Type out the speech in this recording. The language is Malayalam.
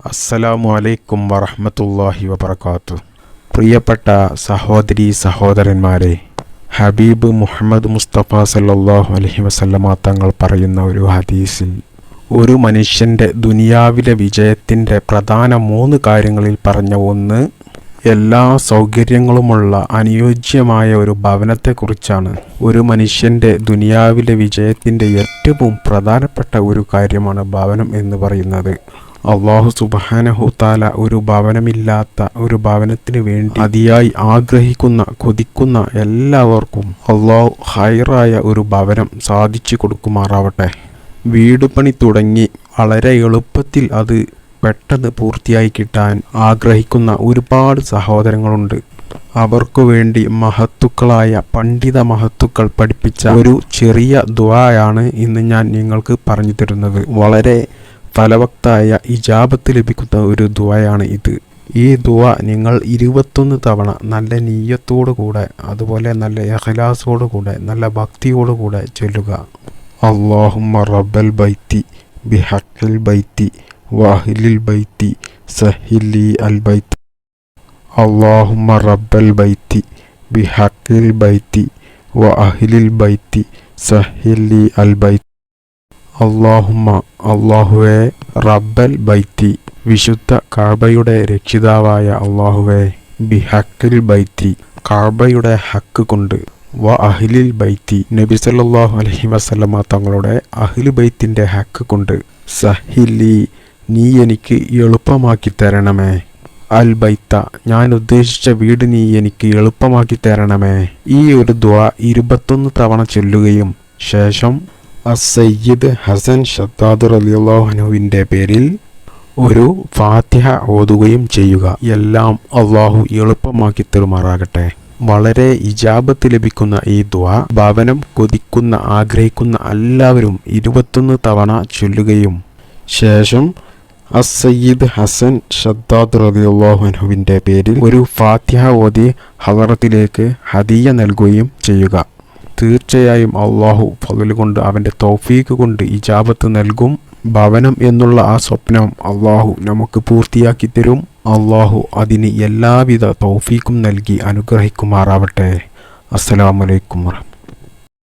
അസ്സലാമു അലൈക്കും വറഹ്മത്തുള്ളാഹി വബറകാതുഹു. പ്രിയപ്പെട്ട സഹോദരീ സഹോദരന്മാരെ, ഹബീബ് മുഹമ്മദ് മുസ്തഫ സല്ലല്ലാഹു അലൈഹി വസല്ലമ തങ്ങൾ പറയുന്ന ഒരു ഹദീസിൽ ഒരു മനുഷ്യൻ്റെ ദുനിയാവിലെ വിജയത്തിൻ്റെ പ്രധാന 3 കാര്യങ്ങളിൽ പറഞ്ഞ ഒന്ന് എല്ലാ സൗകര്യങ്ങളുമുള്ള അനുയോജ്യമായ ഒരു ഭവനത്തെക്കുറിച്ചാണ്. ഒരു മനുഷ്യൻ്റെ ദുനിയാവിലെ വിജയത്തിൻ്റെ ഏറ്റവും പ്രധാനപ്പെട്ട ഒരു കാര്യമാണ് ഭവനം എന്ന് പറയുന്നത്. അല്ലാഹു സുബ്ഹാനഹു തആല ഒരു ഭവനമില്ലാത്ത ഒരു ഭവനത്തിന് വേണ്ടി അതിയായി ആഗ്രഹിക്കുന്ന കൊതിക്കുന്ന എല്ലാവർക്കും അല്ലാഹു ഹൈറായ ഒരു ഭവനം സാധിച്ചു കൊടുക്കുമാറാവട്ടെ. വീട് പണി തുടങ്ങി വളരെ എളുപ്പത്തിൽ അത് പെട്ടെന്ന് പൂർത്തിയായി കിട്ടാൻ ആഗ്രഹിക്കുന്ന ഒരുപാട് സഹോദരങ്ങളുണ്ട്. അവർക്കു വേണ്ടി മഹത്തുക്കളായ പണ്ഡിത മഹത്തുക്കൾ പഠിപ്പിച്ച ഒരു ചെറിയ ദുആയാണ് ഇന്ന് ഞാൻ നിങ്ങൾക്ക് പറഞ്ഞു തരുന്നത്. വളരെ ഫലവത്തായ ഇജാബത്ത് ലഭിക്കുന്ന ഒരു ദുആയാണ് ഇത്. ഈ ദുആ നിങ്ങൾ 21 തവണ നല്ല നിയ്യത്തോടു കൂടെ, അതുപോലെ നല്ല ഇഖ്ലാസോടു കൂടെ, നല്ല ഭക്തിയോടു കൂടെ ചൊല്ലുക. അല്ലാഹുമ്മ റബ്ബൽ ബൈത്തി ബിഹഖിൽ ബൈത്തി വഅഹ്ലിൽ ബൈത്തി സഹില്ലി അൽ ബൈത്ത്. അല്ലാഹുമ്മ റബ്ബൽ ബൈത്തി ബിഹഖിൽ ബൈത്തി വഅഹ്ലിൽ ബൈത്തി സഹില്ലി അൽ ബൈത്ത്. അല്ലാഹുമ്മ, അല്ലാഹുവേ, റബ്ബൽ ബൈത്തി, വിശുദ്ധ കഅബയുടെ രക്ഷിതാവായ അല്ലാഹുവേ, ബിഹഖിൽ ബൈത്തി, കഅബയുടെ ഹക്ക് കൊണ്ട്, വ അഹ്ലിൽ ബൈത്തി, നബി സല്ലല്ലാഹു അലൈഹി വസല്ലമ തങ്ങളുടെ അഹ്ലു ബൈത്തിന്റെ ഹക്ക് കൊണ്ട്, സഹില്ലി, നീ എനിക്ക് എളുപ്പമാക്കി തരണമേ, അൽ ബൈത്ത, ഞാൻ ഉദ്ദേശിച്ച വീട് നീ എനിക്ക് എളുപ്പമാക്കി തരണമേ. ഈ ഒരു ദുആ 21 തവണ ചൊല്ലുകയും ശേഷം സയ്യിദ് ഹസൻ ഷദ്ദാദ് റളിയല്ലാഹു അൻഹുവിൻ്റെ പേരിൽ ഒരു ഫാത്തിഹ ഓതുകയും ചെയ്യുക. എല്ലാം അല്ലാഹു എളുപ്പമാക്കി തരുമാറാകട്ടെ. വളരെ ഇജാബത്ത് ലഭിക്കുന്ന ഈ ദുആ ഭവനം കൊതിക്കുന്ന ആഗ്രഹിക്കുന്ന എല്ലാവരും 21 തവണ ചൊല്ലുകയും ശേഷം സയ്യിദ് ഹസൻ ഷദ്ദാദ് റളിയല്ലാഹു അൻഹുവിൻ്റെ പേരിൽ ഒരു ഫാത്തിഹ ഓതി ഹളറത്തിലേക്ക് ഹദിയ നൽകുകയും ചെയ്യുക. തീർച്ചയായും അല്ലാഹു ഫളൽ കൊണ്ട്, അവൻ്റെ തൗഫീഖ് കൊണ്ട് ഇജാബത്ത് നൽകും. ഭവനം എന്നുള്ള ആ സ്വപ്നം അല്ലാഹു നമുക്ക് പൂർത്തിയാക്കി തരും. അല്ലാഹു അതിന് എല്ലാവിധ തൗഫീഖും നൽകി അനുഗ്രഹിക്കുമാറാവട്ടെ. അസ്സലാമു അലൈക്കും.